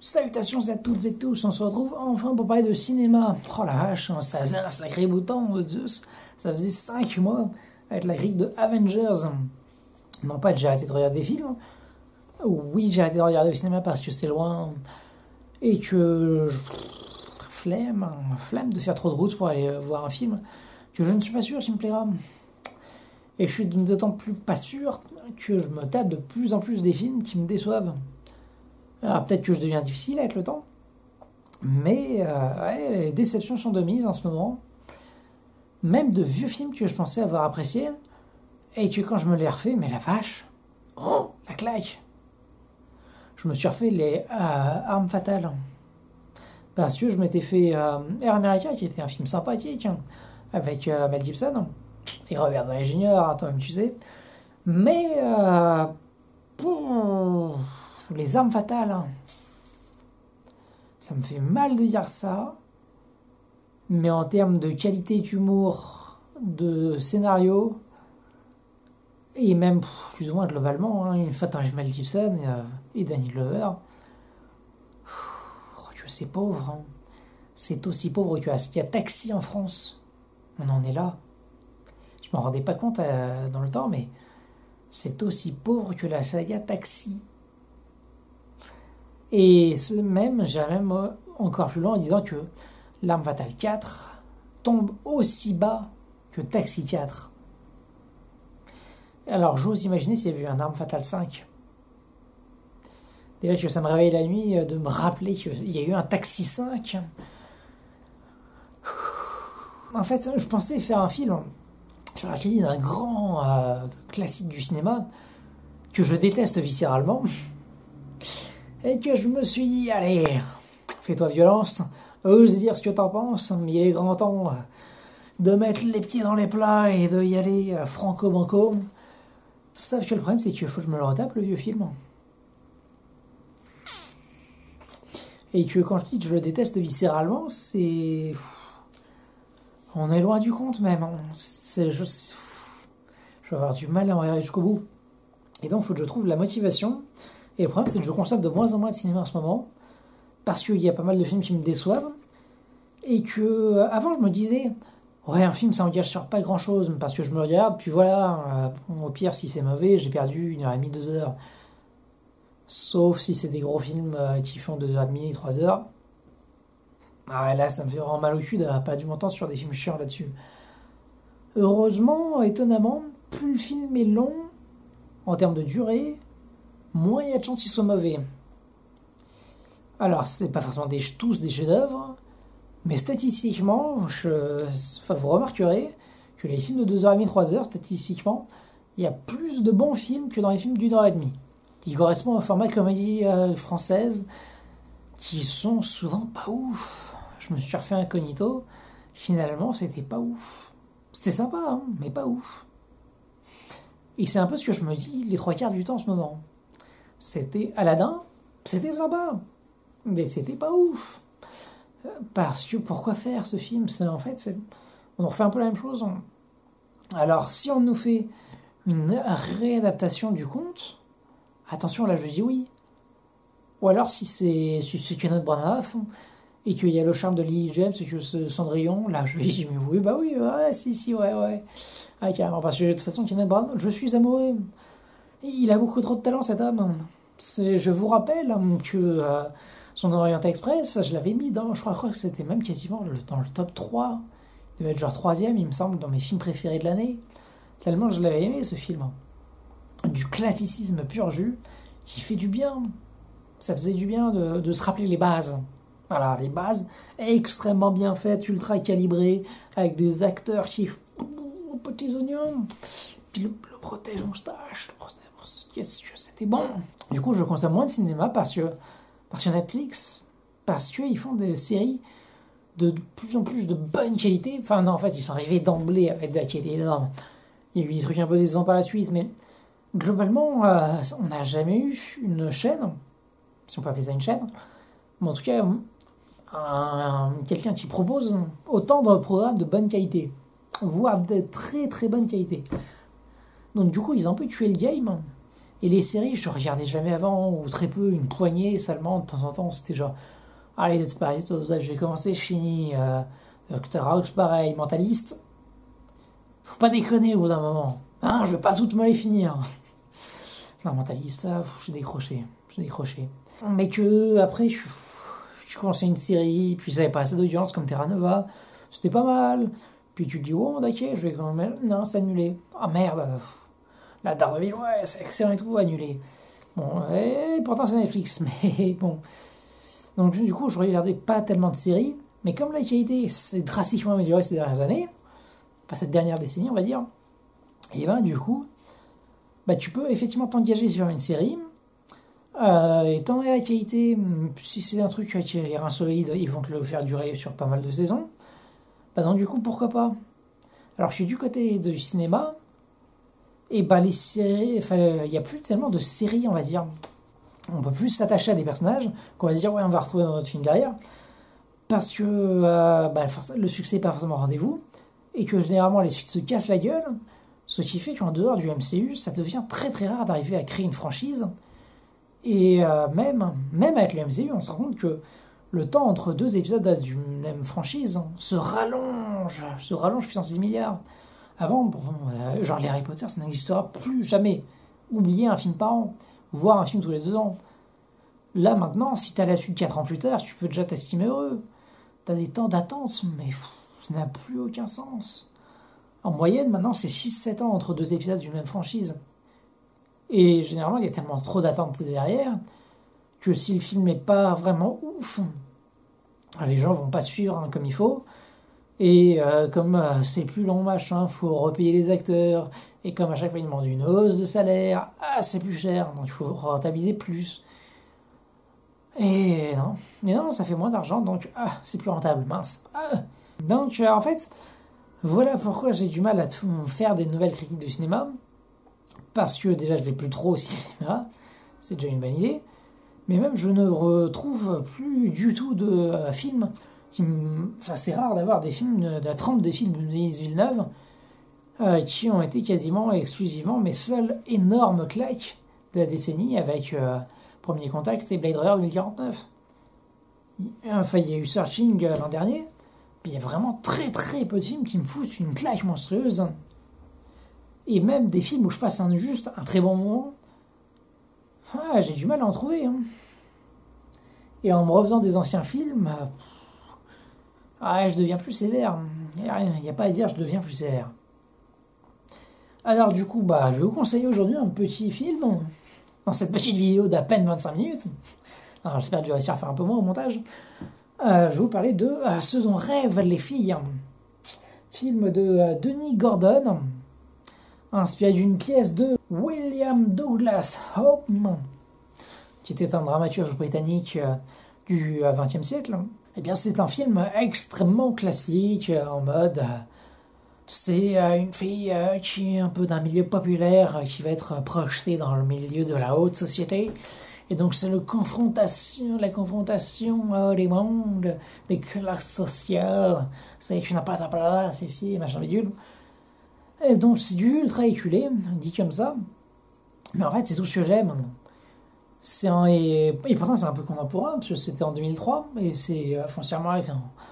Salutations à toutes et tous, on se retrouve enfin pour parler de cinéma. Oh la vache, ça faisait un sacré bout de temps de Zeus. Ça faisait 5 mois avec la grille de Avengers. Non pas que j'ai arrêté de regarder des films. Oui, j'ai arrêté de regarder le cinéma parce que c'est loin. Et que... Flemme de faire trop de route pour aller voir un film que je ne suis pas sûr qu'il me plaira. Et je suis d'autant plus pas sûr que je me tape de plus en plus des films qui me déçoivent. Alors peut-être que je deviens difficile avec le temps, mais ouais, les déceptions sont de mise en ce moment. Même de vieux films que je pensais avoir appréciés, et que quand je me les refais, mais la vache, oh, la claque. Je me suis refait les Armes Fatales, parce que je m'étais fait Air America, qui était un film sympathique, avec Mel Gibson, et Robert Downey Jr., toi-même tu sais, mais les Armes Fatales, ça me fait mal de dire ça, mais en termes de qualité d'humour, de scénario, et même plus ou moins globalement, une fois t'enlèves Mel Gibson et Danny Glover, que c'est pauvre. C'est aussi pauvre qu'il y a Taxi en France. On en est là. Je m'en rendais pas compte dans le temps, mais c'est aussi pauvre que la saga Taxi. Et j'ai même encore plus loin en disant que L'Arme Fatale 4 tombe aussi bas que Taxi 4. Alors j'ose imaginer s'il y avait eu un Arme Fatale 5. Déjà que ça me réveille la nuit de me rappeler qu'il y a eu un Taxi 5. En fait, je pensais faire un film sur la critique d'un grand classique du cinéma que je déteste viscéralement. Et que je me suis dit, allez, fais-toi violence, ose dire ce que t'en penses, mais il est grand temps de mettre les pieds dans les plats et de y aller franco-banco. Sauf que le problème, c'est qu'il faut que je me le retape, le vieux film. Et que quand je dis que je le déteste viscéralement, c'est... On est loin du compte même. Je vais avoir du mal à me regarder jusqu'au bout. Et donc, il faut que je trouve la motivation. Et le problème, c'est que je consomme de moins en moins de cinéma en ce moment, parce qu'il y a pas mal de films qui me déçoivent, et que avant je me disais, ouais, un film ça engage sur pas grand chose, parce que je me regarde, puis voilà, au pire si c'est mauvais, j'ai perdu 1h30, 2h. Sauf si c'est des gros films qui font 2h30, 3h. Ah ouais, là ça me fait vraiment mal au cul d'avoir perdu mon temps sur des films chiants là-dessus. Heureusement, étonnamment, plus le film est long, en termes de durée, moins il y a de chances qu'ils soient mauvais. Alors, c'est pas forcément tous des chefs-d'œuvre, mais statistiquement, vous remarquerez que les films de 2h30, 3h, statistiquement, il y a plus de bons films que dans les films d'1h30, qui correspondent au format comédie française, qui sont souvent pas ouf. Je me suis refait Incognito, finalement, c'était pas ouf. C'était sympa, hein, mais pas ouf. Et c'est un peu ce que je me dis les 3/4 du temps en ce moment. C'était Aladdin, c'était sympa, mais c'était pas ouf. Parce que pourquoi faire ce film ? On refait un peu la même chose. Alors si on nous fait une réadaptation du conte, attention là je dis oui. Ou alors si c'est Kenneth Branagh et qu'il y a le charme de Lily James et que ce Cendrillon, là je dis mais oui bah oui ouais si ouais. Ah carrément, parce que de toute façon Kenneth Branagh, je suis amoureux. Il a beaucoup trop de talent cet homme. Je vous rappelle que son Orient Express, je l'avais mis je crois que c'était même quasiment dans le top 3. Il devait être genre 3ème, il me semble, dans mes films préférés de l'année. Tellement je l'avais aimé ce film. Du classicisme pur jus, qui fait du bien. Ça faisait du bien de se rappeler les bases. Voilà, les bases extrêmement bien faites, ultra calibrées, avec des acteurs qui... petits oignons. Puis le protège-moustache, qu'est-ce que c'était bon. Du coup, je consomme moins de cinéma parce que Netflix, parce qu'ils font des séries de plus en plus de bonne qualité. Enfin non, en fait, ils sont arrivés d'emblée avec de la qualité énorme. Il y a eu des trucs un peu décevants par la suite, mais globalement, on n'a jamais eu une chaîne, si on peut appeler ça une chaîne, mais en tout cas, quelqu'un qui propose autant de programmes de bonne qualité, voire de très très bonne qualité. Donc du coup, ils ont un peu tué le game. Et les séries, je regardais jamais avant, ou très peu, une poignée seulement, de temps en temps, c'était genre, allez, Desperado, je vais commencer, je finis, Dr. House, pareil, Mentaliste. Faut pas déconner au bout d'un moment. Hein, je vais pas toutes me les finir. Non, Mentaliste, ça, j'ai décroché. Mais que, après, je commençais une série, puis ça avait pas assez d'audience, comme Terra Nova, c'était pas mal. Puis tu te dis, oh, d'accord, je vais quand même. Non, c'est annulé. Ah merde, la Daredevil, ouais, c'est excellent et tout, annulé. Bon, et pourtant c'est Netflix, mais bon. Donc du coup, je regardais pas tellement de séries, mais comme la qualité s'est drastiquement améliorée ces dernières années, pas cette dernière décennie, on va dire, et ben du coup, bah tu peux effectivement t'engager sur une série, étant donné la qualité, si c'est un truc qui a les reins solides, ils vont te le faire durer sur pas mal de saisons. Bah donc du coup, pourquoi pas. Alors je suis du côté du cinéma, et bah les séries, enfin, il n'y a plus tellement de séries, on va dire. On peut plus s'attacher à des personnages qu'on va se dire, ouais, on va retrouver dans notre film derrière, parce que le succès n'est pas forcément au rendez-vous, et que généralement les suites se cassent la gueule, ce qui fait qu'en dehors du MCU, ça devient très très rare d'arriver à créer une franchise. Et même avec le MCU, on se rend compte que le temps entre deux épisodes d'une même franchise se rallonge puissance 10 milliards. Avant, bon, genre les Harry Potter, ça n'existera plus jamais. Oublier un film par an, voir un film tous les 2 ans. Là maintenant, si t'as la suite 4 ans plus tard, tu peux déjà t'estimer heureux. T'as des temps d'attente, mais ça n'a plus aucun sens. En moyenne, maintenant, c'est 6-7 ans entre 2 épisodes d'une même franchise. Et généralement, il y a tellement trop d'attentes derrière que si le film n'est pas vraiment ouf, les gens vont pas suivre comme il faut. Et comme c'est plus long, machin, faut repayer les acteurs. Et comme à chaque fois ils demandent une hausse de salaire, c'est plus cher, donc il faut rentabiliser plus. Et non, ça fait moins d'argent, donc c'est plus rentable, mince. Donc en fait, voilà pourquoi j'ai du mal à faire des nouvelles critiques de cinéma. Parce que déjà je vais plus trop au cinéma, c'est déjà une bonne idée. Mais même je ne retrouve plus du tout de films. Enfin, c'est rare d'avoir des films, de la trempe des films de Denis Villeneuve qui ont été quasiment exclusivement mes seules énormes claques de la décennie avec Premier Contact et Blade Runner 2049. Enfin, il y a eu Searching l'an dernier, puis il y a vraiment très très peu de films qui me foutent une claque monstrueuse. Et même des films où je passe juste un très bon moment, j'ai du mal à en trouver. Hein. Et en me refaisant des anciens films, je deviens plus sévère. Il n'y a pas à dire, je deviens plus sévère. Alors du coup, je vais vous conseiller aujourd'hui un petit film, dans cette petite vidéo d'à peine 25 minutes. Alors, j'espère que je vais réussir à faire un peu moins au montage. Je vais vous parler de Ce dont rêvent les filles. Film de Denis Gordon, inspiré d'une pièce de William Douglas Home, qui était un dramaturge britannique du XXe siècle. Eh bien, c'est un film extrêmement classique, en mode... c'est une fille qui est un peu d'un milieu populaire, qui va être projetée dans le milieu de la haute société. Et donc, c'est la confrontation des mondes, des classes sociales. C'est tu n'as pas ta place ici, machin bidule. Et donc, c'est du ultra éculé, dit comme ça. Mais en fait, c'est tout ce que j'aime. Et pourtant, c'est un peu contemporain, parce que c'était en 2003, et c'est foncièrement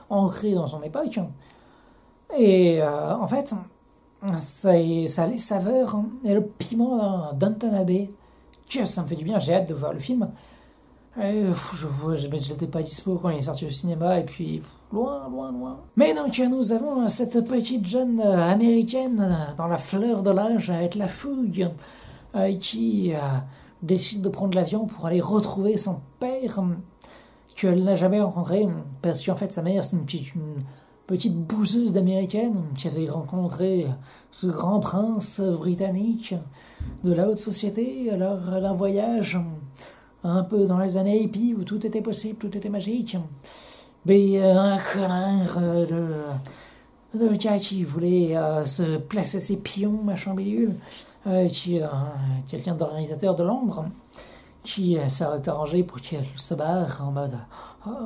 ancré dans son époque. Et en fait, ça a les saveurs et le piment d'un Downton Abbey. Que ça me fait du bien, j'ai hâte de voir le film. Je n'étais pas dispo quand il est sorti au cinéma, et puis loin. Mais donc, nous avons cette petite jeune américaine dans la fleur de l'âge, avec la fougue, qui décide de prendre l'avion pour aller retrouver son père, qu'elle n'a jamais rencontré, parce qu'en fait, sa mère, c'est une petite bouseuse d'américaine qui avait rencontré ce grand prince britannique de la haute société lors d'un voyage un peu dans les années hippies où tout était possible, tout était magique. Mais un connard de gars qui voulait se placer ses pions, machin bidule, quelqu'un d'organisateur de l'ombre, qui s'est arrangé pour qu'elle se barre en mode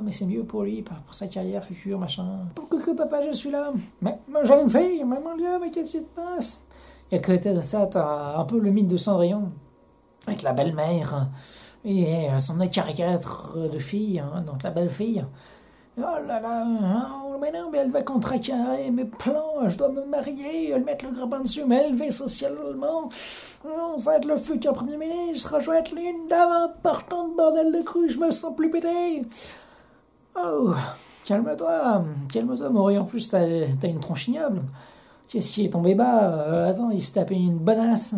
mais c'est mieux pour lui, pour sa carrière future, machin. Coucou papa, je suis là. Mais j'ai une fille, mais mon Dieu, mais qu'est-ce qui se passe? Et à côté de ça, t'as un peu le mythe de Cendrillon, avec la belle-mère et son caricature de fille, hein, donc la belle-fille. Oh là là, mais non, mais elle va contrecarrer mes plans, je dois me marier, elle mettre le grappin dessus, m'élever socialement. Oh, ça va être le futur Premier ministre, je vais être une dame importante, bordel de cru, je me sens plus pété. Oh, calme-toi, Maury, en plus t'as une tronche ignoble. Qu'est-ce qui est tombé bas? Attends, il se tapait une bonasse,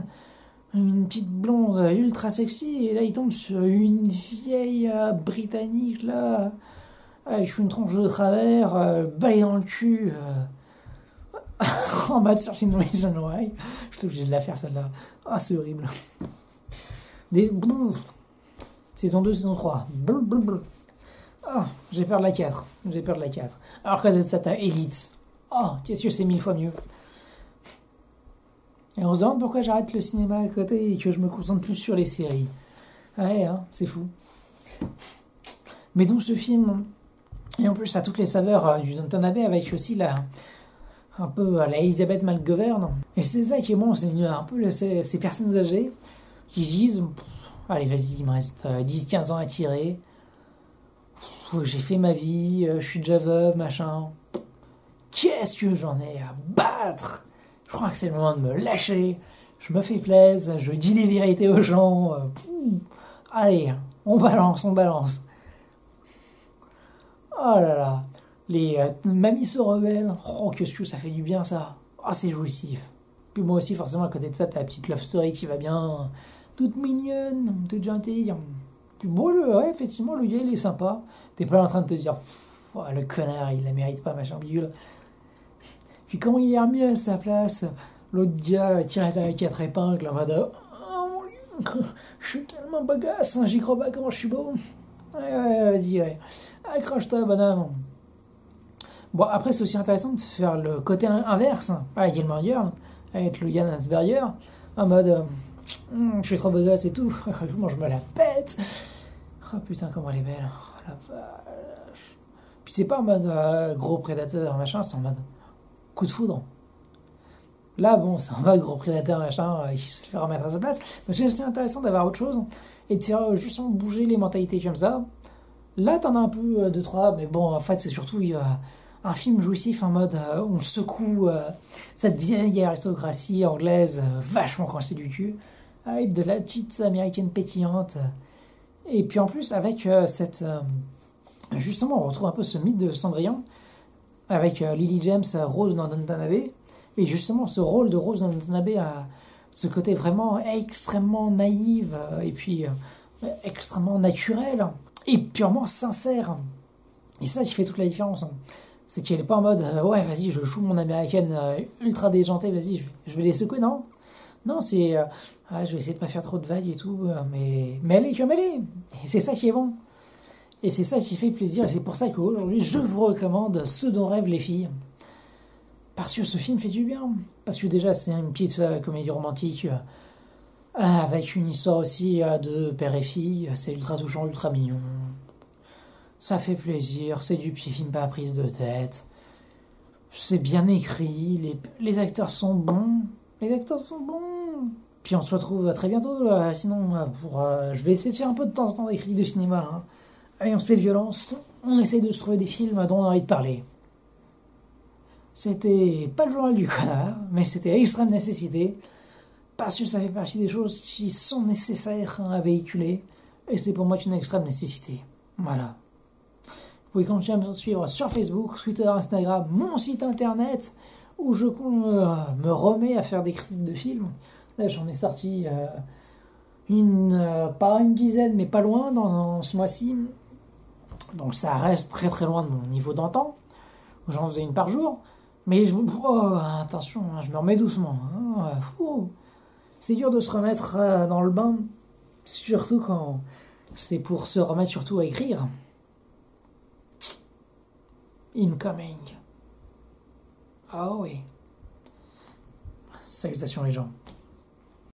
une petite blonde ultra sexy, et là il tombe sur une vieille britannique, là, avec une tronche de travers, balayée dans le cul, en mode Certain Reason Why. Je suis obligé de la faire celle-là. Ah, c'est horrible. Saison 2, saison 3. Ah, j'ai peur de la 4. Alors que ça t'as Elite. Oh, qu'est-ce que c'est 1000 fois mieux. Et on se demande pourquoi j'arrête le cinéma à côté et que je me concentre plus sur les séries. Ouais, hein, c'est fou. Mais donc ce film, et en plus ça a toutes les saveurs du Downton Abbey avec aussi un peu la Elizabeth McGovern. Et c'est ça qui est bon, c'est un peu ces personnes âgées qui disent allez vas-y, il me reste 10-15 ans à tirer. J'ai fait ma vie, je suis déjà veuve, machin. Qu'est-ce que j'en ai à battre? Je crois que c'est le moment de me lâcher. Je me fais plaisir, je dis les vérités aux gens. Allez, on balance. Oh là là, les mamies se rebellent. Oh, qu'est-ce que ça fait du bien ça. Ah, c'est jouissif. Puis moi aussi, forcément, à côté de ça, t'as la petite love story qui va bien. Toute mignonne, toute gentille. Puis bon, ouais, effectivement, le gars, il est sympa. T'es pas en train de te dire, oh, le connard, il la mérite pas, machin bidule. Puis comment il est remis à sa place, l'autre gars tire avec 4 épingles en mode oh mon dieu, je suis tellement bagasse, hein, j'y crois pas comment je suis beau. Ouais, vas-y, ouais. Accroche-toi, bonhomme. Bon, après, c'est aussi intéressant de faire le côté inverse, hein, avec Gilmore Girl, avec le Yann Hansberger, en mode je suis trop bagasse et tout, comment je me la pète. Oh putain, comment elle est belle. Oh la vache. Puis c'est pas en mode gros prédateur, machin, c'est en mode coup de foudre. Là, bon, c'est en mode gros prédateur, machin, qui se fait remettre à sa place. Mais c'est aussi intéressant d'avoir autre chose et de faire justement bouger les mentalités comme ça. Là, t'en as un peu de trois, mais bon, en fait, c'est surtout un film jouissif en mode on secoue cette vieille aristocratie anglaise vachement coincée du cul, avec de la petite américaine pétillante. Et puis en plus, avec justement, on retrouve un peu ce mythe de Cendrillon, avec Lily James, Rose dans Downton Abbey. Et justement, ce rôle de Rose dans Downton Abbey a ce côté vraiment extrêmement naïf, et puis extrêmement naturel, et purement sincère. Et ça qui fait toute la différence. Hein. C'est qu'elle n'est pas en mode ouais, vas-y, je joue mon américaine ultra déjantée, vas-y, je vais les secouer, non. Non, c'est je vais essayer de pas faire trop de vagues et tout, mais elle est comme elle est. Et c'est ça qui est bon. Et c'est ça qui fait plaisir, et c'est pour ça qu'aujourd'hui, je vous recommande Ce dont rêvent les filles. Parce que ce film fait du bien. Parce que déjà, c'est une petite comédie romantique, avec une histoire aussi de père et fille. C'est ultra touchant, ultra mignon. Ça fait plaisir, c'est du petit film pas prise de tête. C'est bien écrit, les acteurs sont bons. Puis on se retrouve très bientôt, sinon, je vais essayer de faire un peu de temps en temps des critiques de cinéma. Hein. Allez, on se fait violence, on essaie de se trouver des films dont on a envie de parler. C'était pas le journal du connard, mais c'était à extrême nécessité, parce que ça fait partie des choses qui sont nécessaires à véhiculer, et c'est pour moi une extrême nécessité. Voilà. Vous pouvez continuer à me suivre sur Facebook, Twitter, Instagram, mon site internet, où je me remets à faire des critiques de films. Là, j'en ai sorti pas une dizaine, mais pas loin dans ce mois-ci. Donc ça reste très très loin de mon niveau d'antan. J'en faisais une par jour. Mais attention, hein, je me remets doucement. Hein, c'est dur de se remettre dans le bain, surtout quand c'est pour se remettre surtout à écrire. Incoming. Ah oui. Salutations les gens.